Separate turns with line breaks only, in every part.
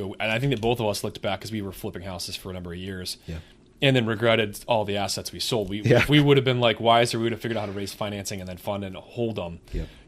And I think that both of us looked back because we were flipping houses for a number of years.
Yeah.
And then regretted all the assets we sold.
Yeah.
If we would have been like wiser, we would have figured out how to raise financing and then fund and hold them.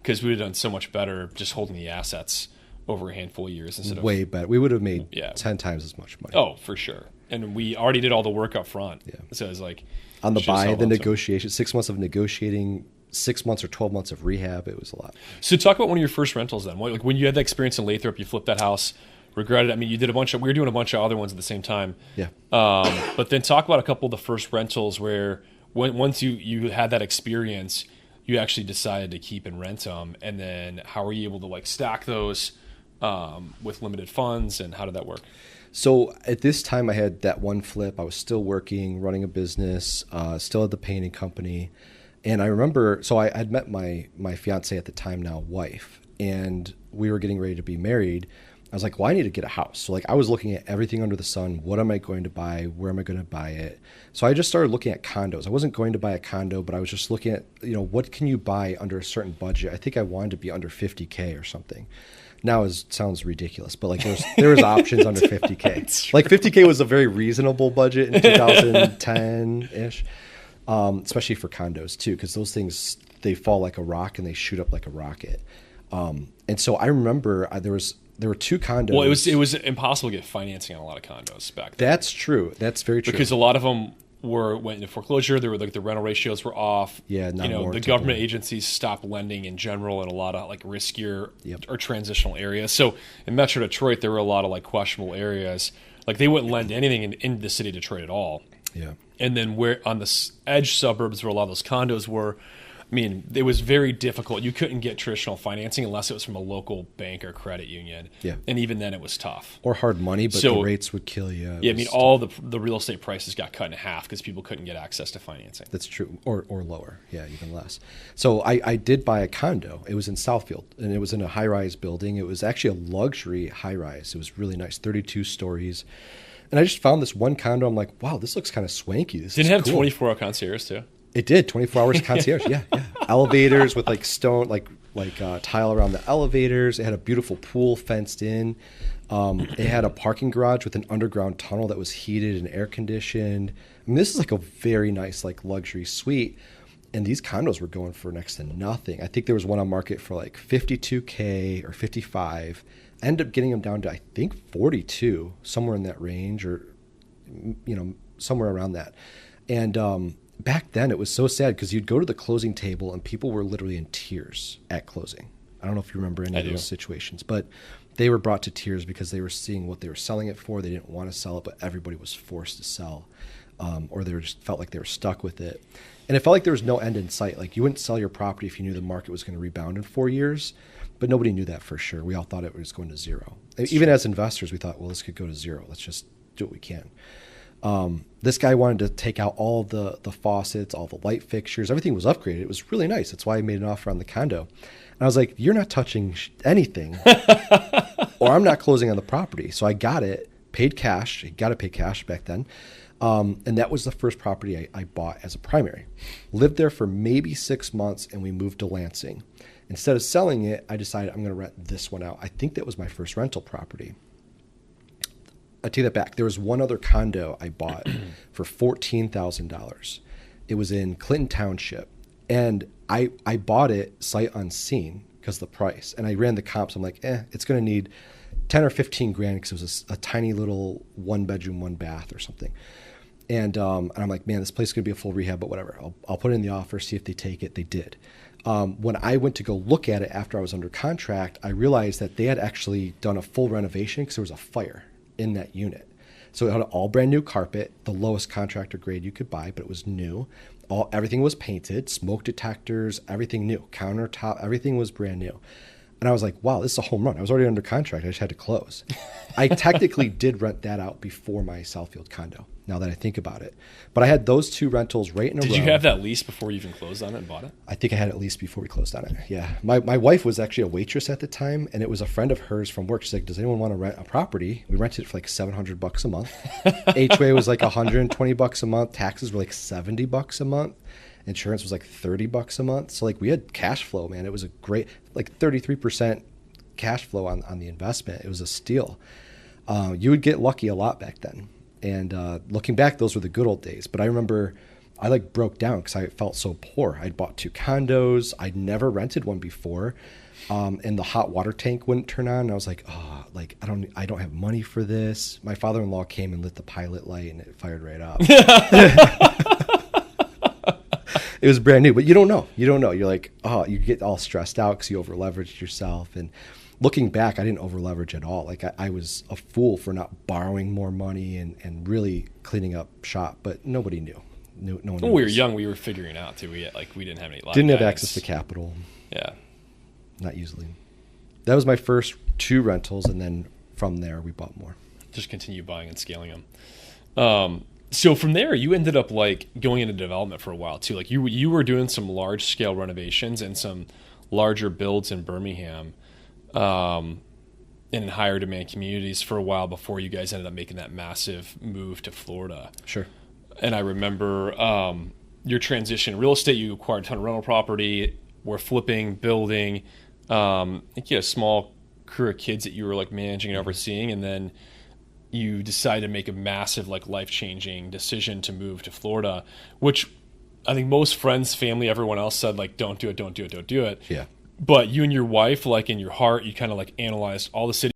Because we would have done so much better just holding the assets over a handful of years instead of
way better. We would have made 10 times as much money.
Oh, for sure. And we already did all the work up front.
Yeah.
So it was like
on the buy, the negotiation, 6 months of negotiating, 6 months or 12 months of rehab. It was a lot.
So talk about one of your first rentals then. Like when you had that experience in Lathrop, you flipped that house. Regretted it. I mean, you did we were doing a bunch of other ones at the same time.
Yeah.
But then talk about a couple of the first rentals where once you had that experience, you actually decided to keep and rent them. And then how were you able to like stack those with limited funds, and how did that work?
So at this time I had that one flip. I was still working, running a business, still had the painting company. And I remember, so I had met my fiance at the time, now wife, and we were getting ready to be married. I was like, well, I need to get a house. So like I was looking at everything under the sun. What am I going to buy? Where am I going to buy it? So I just started looking at condos. I wasn't going to buy a condo, but I was just looking at, what can you buy under a certain budget? I think I wanted to be under 50K or something. Now it sounds ridiculous, but like there was options under 50K. Like 50K was a very reasonable budget in 2010-ish, especially for condos too, because those things, they fall like a rock and they shoot up like a rocket. And so I remember there were two condos.
Well, it was impossible to get financing on a lot of condos back then.
That's true. That's very true.
Because a lot of them went into foreclosure. They were like the rental ratios were off.
Yeah,
the government agencies stopped lending in general in a lot of like riskier or transitional areas. So in Metro Detroit, there were a lot of like questionable areas. Like they wouldn't lend anything in the city of Detroit at all.
Yeah.
And then where on the edge suburbs where a lot of those condos were, I mean, it was very difficult. You couldn't get traditional financing unless it was from a local bank or credit union.
Yeah.
And even then it was tough.
Or hard money, but the rates would kill you.
Yeah, I mean, all the real estate prices got cut in half because people couldn't get access to financing.
That's true. Or lower. Yeah, even less. So I did buy a condo. It was in Southfield, and it was in a high-rise building. It was actually a luxury high-rise. It was really nice, 32 stories. And I just found this one condo. I'm like, wow, this looks kind of swanky. Didn't
it have 24-hour concierge too?
It did, 24 hours concierge. Yeah. Elevators with like stone, like tile around the elevators. It had a beautiful pool fenced in. It had a parking garage with an underground tunnel that was heated and air conditioned. I mean, this is like a very nice like luxury suite. And these condos were going for next to nothing. I think there was one on market for like 52K or 55. I ended up getting them down to, I think, 42, somewhere in that range, or somewhere around that. And back then, it was so sad because you'd go to the closing table and people were literally in tears at closing. I don't know if you remember any of those situations, but they were brought to tears because they were seeing what they were selling it for. They didn't want to sell it, but everybody was forced to sell, or they just felt like they were stuck with it. And it felt like there was no end in sight. Like you wouldn't sell your property if you knew the market was going to rebound in 4 years, but nobody knew that for sure. We all thought it was going to zero. Even as investors, we thought, well, this could go to zero. Let's just do what we can. This guy wanted to take out all the faucets, all the light fixtures. Everything was upgraded. It was really nice. That's why I made an offer on the condo. And I was like, you're not touching anything or I'm not closing on the property. So I got it, paid cash. You got to pay cash back then. And that was the first property I bought as a primary. Lived there for maybe 6 months and we moved to Lansing. Instead of selling it, I decided I'm going to rent this one out. I think that was my first rental property. I take that back. There was one other condo I bought for $14,000. It was in Clinton Township. And I bought it sight unseen because of the price. And I ran the comps. I'm like, it's going to need 10 or 15 grand because it was a tiny little 1 bedroom, 1 bath or something. And I'm like, man, this place is going to be a full rehab, but whatever. I'll put in the offer, see if they take it. They did. When I went to go look at it after I was under contract, I realized that they had actually done a full renovation because there was a fire in that unit. So it had all brand new carpet, the lowest contractor grade you could buy, but it was new. Everything was painted, smoke detectors, everything new, countertop, everything was brand new. And I was like, wow, this is a home run. I was already under contract. I just had to close. I technically did rent that out before my Southfield condo, now that I think about it. But I had those two rentals right in a row.
Did you have that lease before you even closed on it and bought it?
I think I had it leased before we closed on it, yeah. My wife was actually a waitress at the time, and it was a friend of hers from work. She's like, does anyone want to rent a property? We rented it for like $700 a month. HOA was like $120 a month. Taxes were like $70 a month. Insurance was like $30 a month. So like we had cash flow, man. It was a great, like 33% cash flow on the investment. It was a steal. You would get lucky a lot back then. And looking back, those were the good old days. But I remember I like broke down because I felt so poor. I'd bought 2 condos. I'd never rented one before. And the hot water tank wouldn't turn on. And I was like, oh, like I don't have money for this. My father-in-law came and lit the pilot light and it fired right up. It was brand new, but you don't know. You're like, oh, you get all stressed out because you over leveraged yourself. And looking back, I didn't over leverage at all. Like I was a fool for not borrowing more money and really cleaning up shop, but nobody knew. No one knew.
When we were young, we were figuring out too. We didn't have any life
didn't have
guidance.
access to capital.
Yeah.
Not easily. That was my first 2 rentals, and then from there we bought more.
Just continue buying and scaling them. So from there, you ended up like going into development for a while too. Like you were doing some large scale renovations and some larger builds in Birmingham, in higher demand communities for a while before you guys ended up making that massive move to Florida.
Sure.
And I remember your transition real estate. You acquired a ton of rental property. Were flipping, building. I think you had a small crew of kids that you were like managing and overseeing, and then you decided to make a massive like life-changing decision to move to Florida, which I think most friends, family, everyone else said like, don't do it.
Yeah.
But you and your wife, like in your heart, you kind of like analyzed all the cities